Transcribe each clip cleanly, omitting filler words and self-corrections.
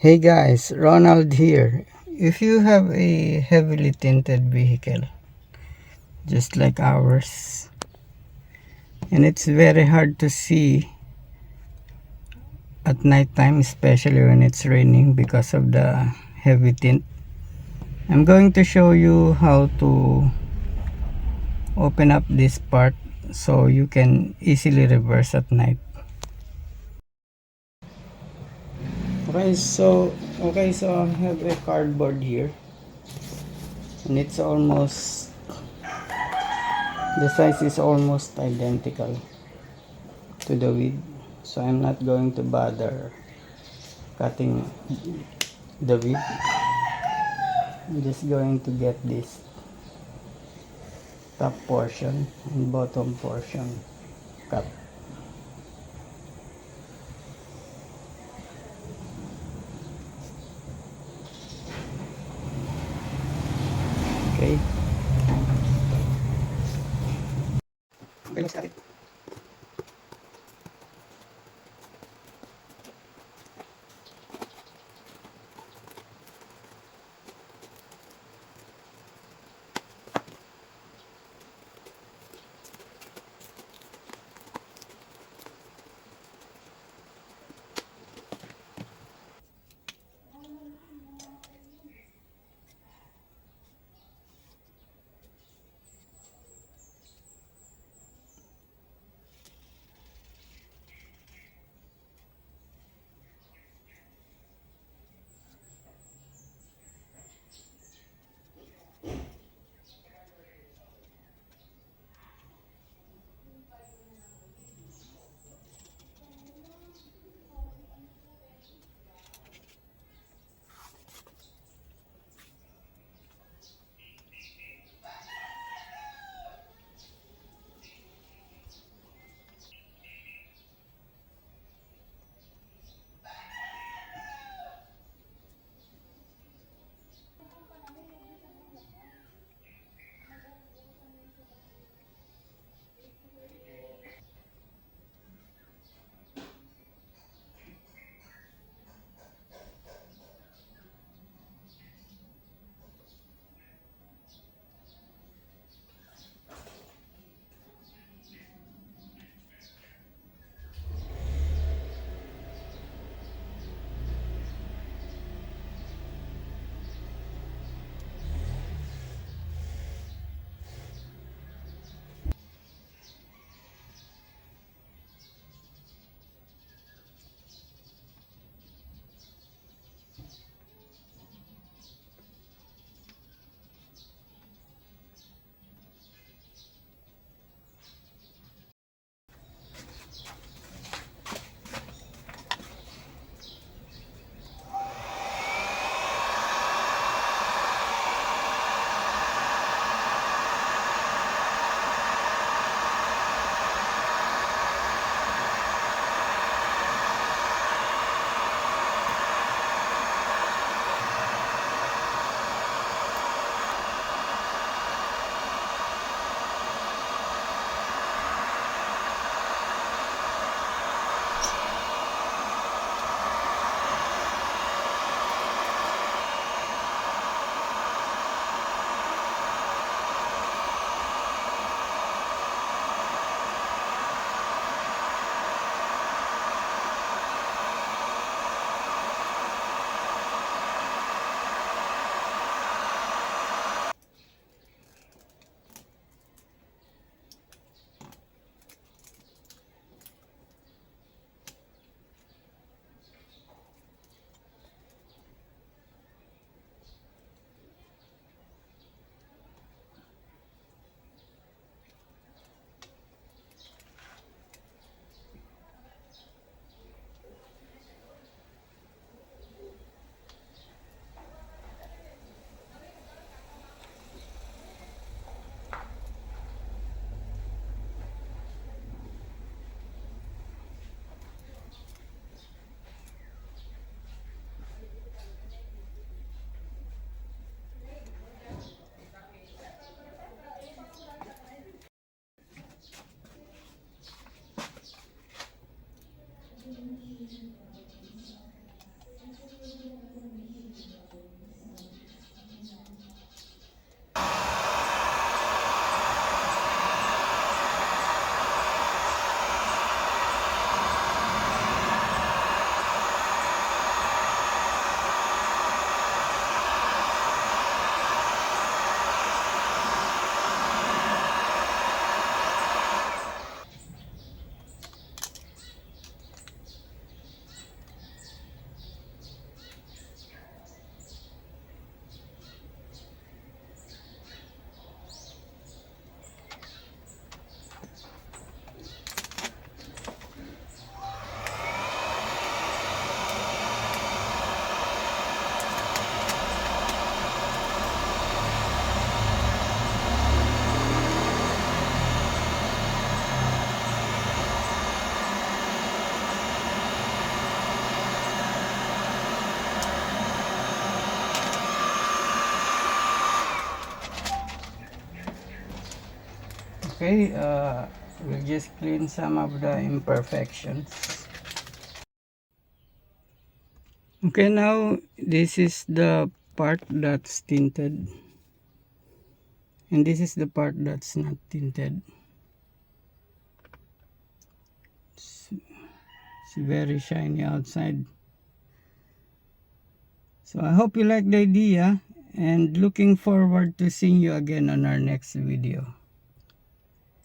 Hey guys, Ronald here. If you have a heavily tinted vehicle, just like ours, and it's very hard to see at night time, especially when it's raining because of the heavy tint, I'm going to show you how to open up this part so you can easily reverse at night. Okay, so I have a cardboard here, and the size is almost identical to the width, so I'm not going to bother cutting the width. I'm just going to get this top portion and bottom portion cut. Okay, let's cut it. Okay, we'll just clean some of the imperfections. Okay, now this is the part that's tinted, and this is the part that's not tinted. It's very shiny outside. So I hope you like the idea, and looking forward to seeing you again on our next video.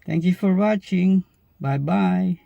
Thank you for watching. Bye bye.